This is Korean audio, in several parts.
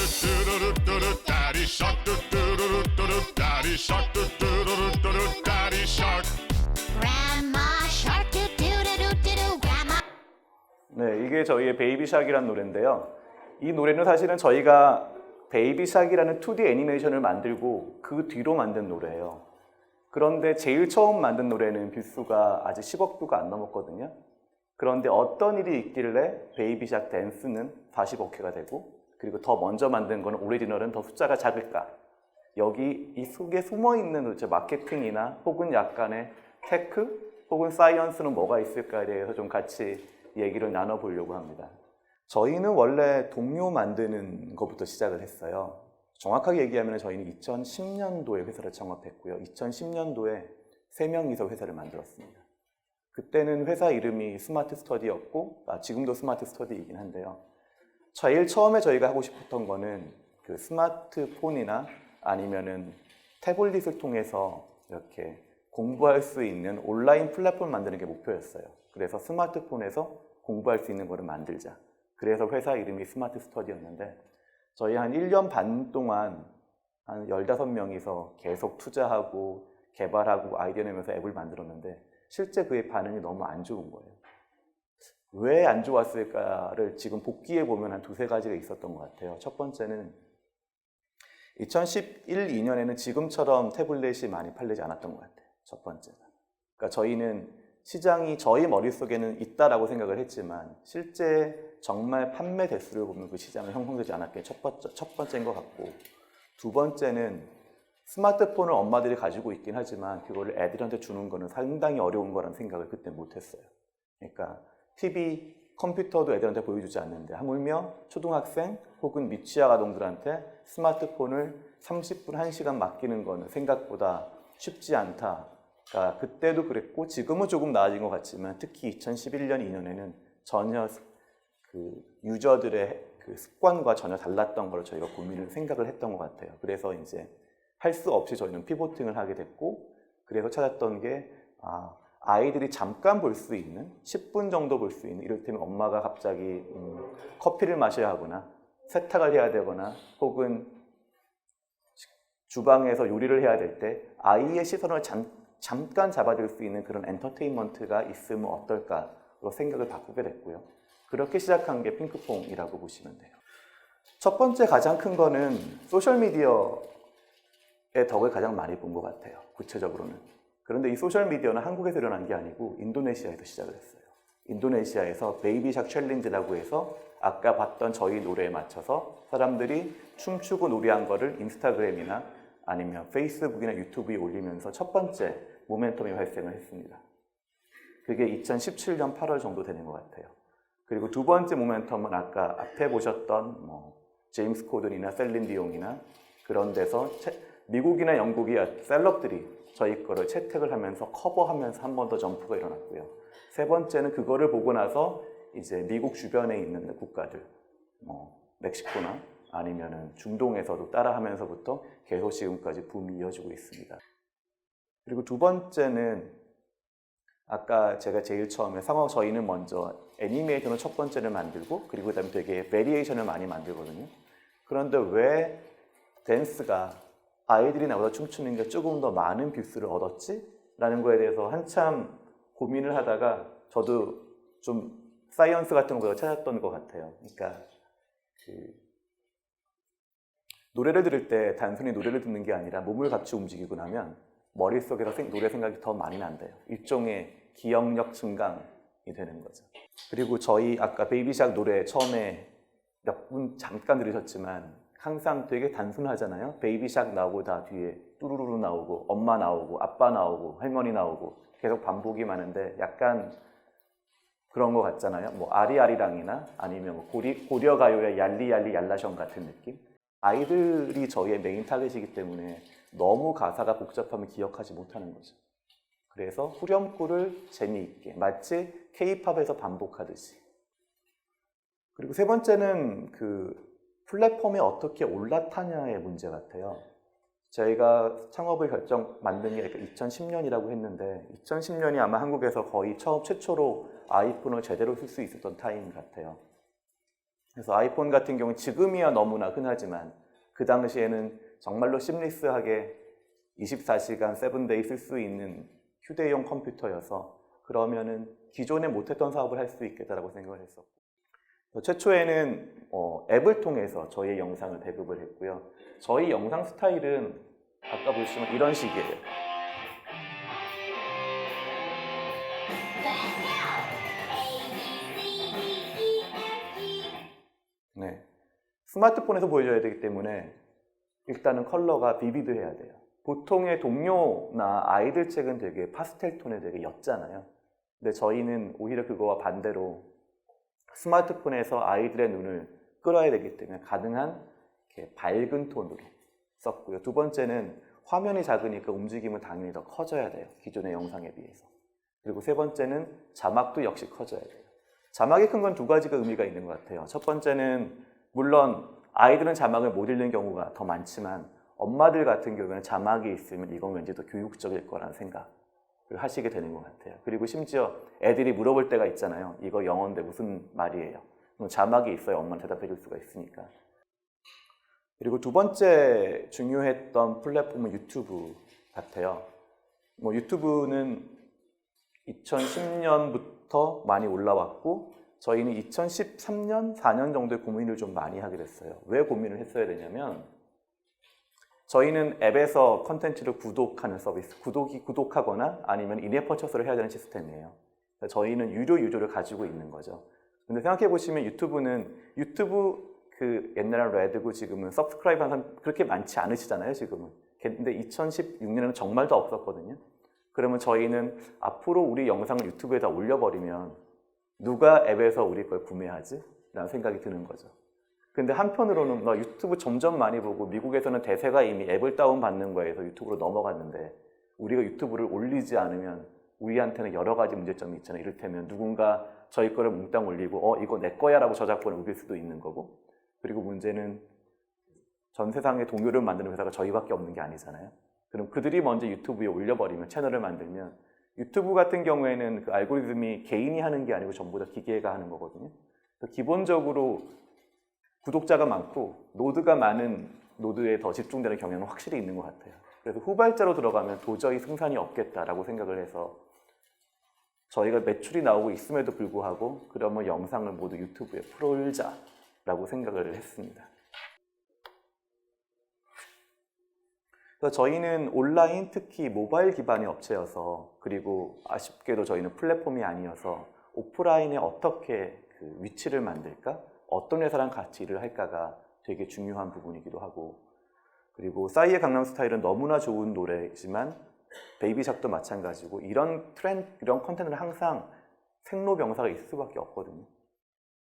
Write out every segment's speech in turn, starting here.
Daddy shark, Daddy shark, Daddy shark. Grandma shark doo doo doo doo doo grandma. 네, 이게 저희의 베이비샥이라는 노래인데요. 이 노래는 사실은 저희가 베이비샥이라는 2D 애니메이션을 만들고 그 뒤로 만든 노래예요. 그런데 제일 처음 만든 노래는 뷰수가 아직 10억 뷰가 안 넘었거든요. 그런데 어떤 일이 있길래 베이비샥 댄스는 40억 회가 되고, 그리고 더 먼저 만든 거는 오리지널은 더 숫자가 작을까? 여기 이 속에 숨어있는 마케팅이나 혹은 약간의 테크 혹은 사이언스는 뭐가 있을까에 대해서 좀 같이 얘기를 나눠보려고 합니다. 저희는 원래 동요 만드는 것부터 시작을 했어요. 정확하게 얘기하면 저희는 2010년도에 회사를 창업했고요. 2010년도에 3명이서 회사를 만들었습니다. 그때는 회사 이름이 스마트 스터디였고, 지금도 스마트 스터디이긴 한데요. 제일 처음에 저희가 하고 싶었던 거는 그 스마트폰이나 아니면은 태블릿을 통해서 이렇게 공부할 수 있는 온라인 플랫폼을 만드는 게 목표였어요. 그래서 스마트폰에서 공부할 수 있는 거를 만들자. 그래서 회사 이름이 스마트 스터디였는데, 저희 한 1년 반 동안 한 15명이서 계속 투자하고 개발하고 아이디어 내면서 앱을 만들었는데, 실제 그의 반응이 너무 안 좋은 거예요. 왜 안 좋았을까를 지금 복귀해 보면 한 2-3가지가 있었던 것 같아요. 첫 번째는 2011, 2년에는 지금처럼 태블릿이 많이 팔리지 않았던 것 같아요. 첫 번째는. 그러니까 저희는 시장이 저희 머릿속에는 있다라고 생각을 했지만 실제 정말 판매 대수를 보면 그 시장은 형성되지 않았게 첫 번째인 것 같고, 두 번째는 스마트폰을 엄마들이 가지고 있긴 하지만 그거를 애들한테 주는 거는 상당히 어려운 거라는 생각을 그때 못했어요. 그러니까 TV, 컴퓨터도 애들한테 보여주지 않는데 하물며 초등학생 혹은 미취학 아동들한테 스마트폰을 30분, 1시간 맡기는 거는 생각보다 쉽지 않다. 그러니까 그때도 그랬고 지금은 조금 나아진 것 같지만 특히 2011년, 2년에는 전혀 그 유저들의 그 습관과 전혀 달랐던 걸 저희가 생각을 했던 것 같아요. 그래서 이제 할 수 없이 저희는 피보팅을 하게 됐고, 그래서 찾았던 게 아이들이 잠깐 볼 수 있는 10분 정도 볼 수 있는, 이를테면 엄마가 갑자기 커피를 마셔야 하거나 세탁을 해야 되거나 혹은 주방에서 요리를 해야 될 때 아이의 시선을 잠깐 잡아줄 수 있는 그런 엔터테인먼트가 있으면 어떨까로 생각을 바꾸게 됐고요. 그렇게 시작한 게 핑크퐁이라고 보시면 돼요. 첫 번째 가장 큰 거는 소셜미디어의 덕을 가장 많이 본 것 같아요. 구체적으로는. 그런데 이 소셜미디어는 한국에서 일어난 게 아니고 인도네시아에서 시작을 했어요. 인도네시아에서 베이비샥 챌린지라고 해서 아까 봤던 저희 노래에 맞춰서 사람들이 춤추고 노래한 거를 인스타그램이나 아니면 페이스북이나 유튜브에 올리면서 첫 번째 모멘텀이 발생을 했습니다. 그게 2017년 8월 정도 되는 것 같아요. 그리고 두 번째 모멘텀은 아까 앞에 보셨던 제임스 코든이나 셀린 디옹이나 그런 데서 미국이나 영국의 셀럽들이 저희 거를 채택을 하면서 커버하면서 한 번 더 점프가 일어났고요. 세 번째는 그거를 보고 나서 이제 미국 주변에 있는 국가들, 멕시코나 아니면은 중동에서도 따라하면서부터 계속 지금까지 붐이 이어지고 있습니다. 그리고 두 번째는 아까 제가 제일 처음에 저희는 먼저 애니메이션을 첫 번째를 만들고 그리고 그다음에 되게 베리에이션을 많이 만들거든요. 그런데 왜 댄스가 아이들이 나보다 춤추는 게 조금 더 많은 뷰수를 얻었지? 라는 거에 대해서 한참 고민을 하다가 저도 좀 사이언스 같은 걸 찾았던 것 같아요. 그러니까 노래를 들을 때 단순히 노래를 듣는 게 아니라 몸을 같이 움직이고 나면 머릿속에서 노래 생각이 더 많이 난대요. 일종의 기억력 증강이 되는 거죠. 그리고 저희 아까 베이비샥 노래 처음에 몇 분 잠깐 들으셨지만 항상 되게 단순하잖아요. 베이비샥 나오고 다 뒤에 뚜루루루 나오고 엄마 나오고 아빠 나오고 할머니 나오고 계속 반복이 많은데 약간 그런 거 같잖아요. 아리아리랑이나 아니면 고려가요의 얄리얄리 얄라셩 같은 느낌? 아이들이 저희의 메인 타겟이기 때문에 너무 가사가 복잡하면 기억하지 못하는 거죠. 그래서 후렴구를 재미있게 마치 K-팝에서 반복하듯이. 그리고 세 번째는 플랫폼에 어떻게 올라타냐의 문제 같아요. 저희가 창업을 만든 게 2010년이라고 했는데 2010년이 아마 한국에서 거의 최초로 아이폰을 제대로 쓸 수 있었던 타임 같아요. 그래서 아이폰 같은 경우는 지금이야 너무나 흔하지만 그 당시에는 정말로 심리스하게 24시간 7데이 쓸 수 있는 휴대용 컴퓨터여서 그러면은 기존에 못했던 사업을 할 수 있겠다라고 생각을 했었고 최초에는 앱을 통해서 저희의 영상을 배급을 했고요. 저희 영상 스타일은 아까 보시면 이런 식이에요. 네, 스마트폰에서 보여줘야 되기 때문에 일단은 컬러가 비비드해야 돼요. 보통의 동료나 아이들 책은 되게 파스텔 톤에 되게 옅잖아요. 근데 저희는 오히려 그거와 반대로 스마트폰에서 아이들의 눈을 끌어야 되기 때문에 가능한 이렇게 밝은 톤으로 썼고요. 두 번째는 화면이 작으니까 움직임은 당연히 더 커져야 돼요. 기존의 영상에 비해서. 그리고 세 번째는 자막도 역시 커져야 돼요. 자막이 큰 건 두 가지가 의미가 있는 것 같아요. 첫 번째는 물론 아이들은 자막을 못 읽는 경우가 더 많지만 엄마들 같은 경우에는 자막이 있으면 이건 왠지 더 교육적일 거라는 생각을 하시게 되는 것 같아요. 그리고 심지어 애들이 물어볼 때가 있잖아요. 이거 영어인데 무슨 말이에요? 그럼 자막이 있어야 엄마는 대답해 줄 수가 있으니까. 그리고 두 번째 중요했던 플랫폼은 유튜브 같아요. 유튜브는 2010년부터 많이 올라왔고 저희는 2013년, 4년 정도에 고민을 좀 많이 하게 됐어요. 왜 고민을 했어야 되냐면 저희는 앱에서 컨텐츠를 구독하는 서비스, 구독하거나 아니면 인앱 퍼처스를 해야 되는 시스템이에요. 저희는 유료 유저를 가지고 있는 거죠. 근데 생각해 보시면 유튜브 그 옛날에 레드고 지금은 서브스크라이브 하는 사람 그렇게 많지 않으시잖아요, 지금은. 근데 2016년에는 정말 더 없었거든요. 그러면 저희는 앞으로 우리 영상을 유튜브에다 올려버리면 누가 앱에서 우리 걸 구매하지? 라는 생각이 드는 거죠. 근데 한편으로는 나 유튜브 점점 많이 보고 미국에서는 대세가 이미 앱을 다운받는 거에서 유튜브로 넘어갔는데 우리가 유튜브를 올리지 않으면 우리한테는 여러 가지 문제점이 있잖아요. 이를테면 누군가 저희 거를 몽땅 올리고 이거 내 거야 라고 저작권을 우길 수도 있는 거고 그리고 문제는 전 세상에 동요를 만드는 회사가 저희밖에 없는 게 아니잖아요. 그럼 그들이 먼저 유튜브에 올려버리면 채널을 만들면 유튜브 같은 경우에는 그 알고리즘이 개인이 하는 게 아니고 전부 다 기계가 하는 거거든요. 기본적으로 구독자가 많고 노드가 많은 노드에 더 집중되는 경향은 확실히 있는 것 같아요. 그래서 후발자로 들어가면 도저히 승산이 없겠다라고 생각을 해서 저희가 매출이 나오고 있음에도 불구하고 그러면 영상을 모두 유튜브에 풀어올자라고 생각을 했습니다. 그래서 저희는 온라인, 특히 모바일 기반의 업체여서 그리고 아쉽게도 저희는 플랫폼이 아니어서 오프라인에 어떻게 그 위치를 만들까? 어떤 회사랑 같이 일을 할까가 되게 중요한 부분이기도 하고 그리고 싸이의 강남스타일은 너무나 좋은 노래이지만 베이비샥도 마찬가지고 이런 컨텐츠는 항상 생로병사가 있을 수밖에 없거든요.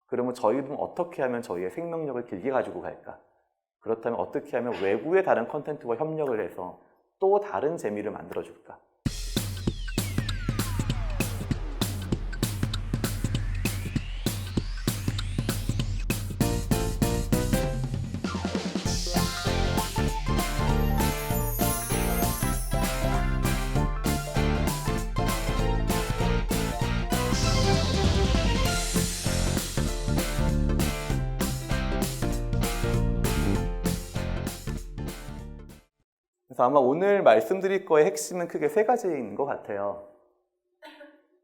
그러면 저희는 어떻게 하면 저희의 생명력을 길게 가지고 갈까? 그렇다면 어떻게 하면 외부의 다른 컨텐츠와 협력을 해서 또 다른 재미를 만들어줄까? 그래서 아마 오늘 말씀드릴 거의 핵심은 크게 세 가지인 것 같아요.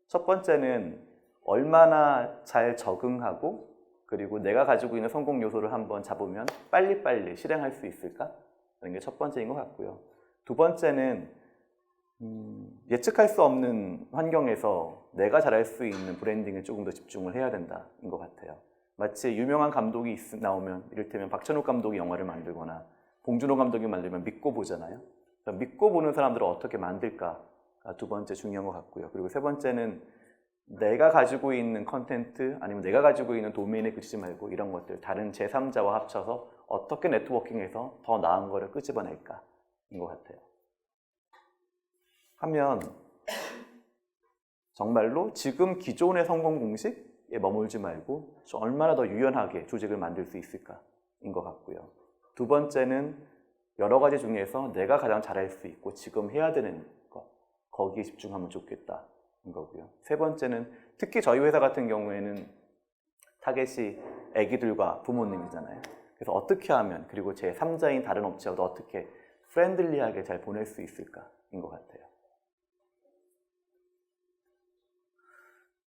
첫 번째는 얼마나 잘 적응하고 그리고 내가 가지고 있는 성공 요소를 한번 잡으면 빨리빨리 실행할 수 있을까? 이런 게 첫 번째인 것 같고요. 두 번째는 예측할 수 없는 환경에서 내가 잘할 수 있는 브랜딩에 조금 더 집중을 해야 된다인 것 같아요. 마치 유명한 감독이 나오면 이를테면 박찬욱 감독이 영화를 만들거나 봉준호 감독이 만들면 믿고 보잖아요. 믿고 보는 사람들을 어떻게 만들까가 두 번째 중요한 것 같고요. 그리고 세 번째는 내가 가지고 있는 컨텐츠 아니면 내가 가지고 있는 도메인에 그치지 말고 이런 것들 다른 제3자와 합쳐서 어떻게 네트워킹해서 더 나은 거를 끄집어낼까인 것 같아요. 하면 정말로 지금 기존의 성공 공식에 머물지 말고 얼마나 더 유연하게 조직을 만들 수 있을까인 것 같고요. 두 번째는 여러 가지 중에서 내가 가장 잘할 수 있고 지금 해야 되는 것, 거기에 집중하면 좋겠다인 거고요. 세 번째는 특히 저희 회사 같은 경우에는 타겟이 아기들과 부모님이잖아요. 그래서 어떻게 하면, 그리고 제 3자인 다른 업체와도 어떻게 프렌들리하게 잘 보낼 수 있을까인 것 같아요.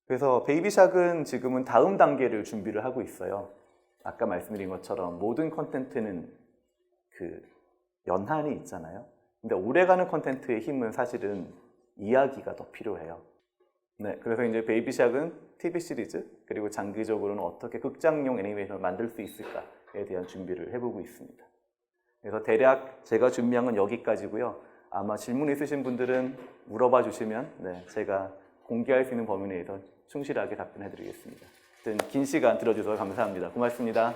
그래서 베이비샥은 지금은 다음 단계를 준비를 하고 있어요. 아까 말씀드린 것처럼 모든 컨텐츠는 그 연한이 있잖아요. 근데 오래가는 컨텐츠의 힘은 사실은 이야기가 더 필요해요. 네, 그래서 이제 베이비샥은 TV 시리즈, 그리고 장기적으로는 어떻게 극장용 애니메이션을 만들 수 있을까에 대한 준비를 해보고 있습니다. 그래서 대략 제가 준비한 건 여기까지고요. 아마 질문 있으신 분들은 물어봐 주시면 네, 제가 공개할 수 있는 범위 내에서 충실하게 답변해 드리겠습니다. 긴 시간 들어주셔서 감사합니다. 고맙습니다.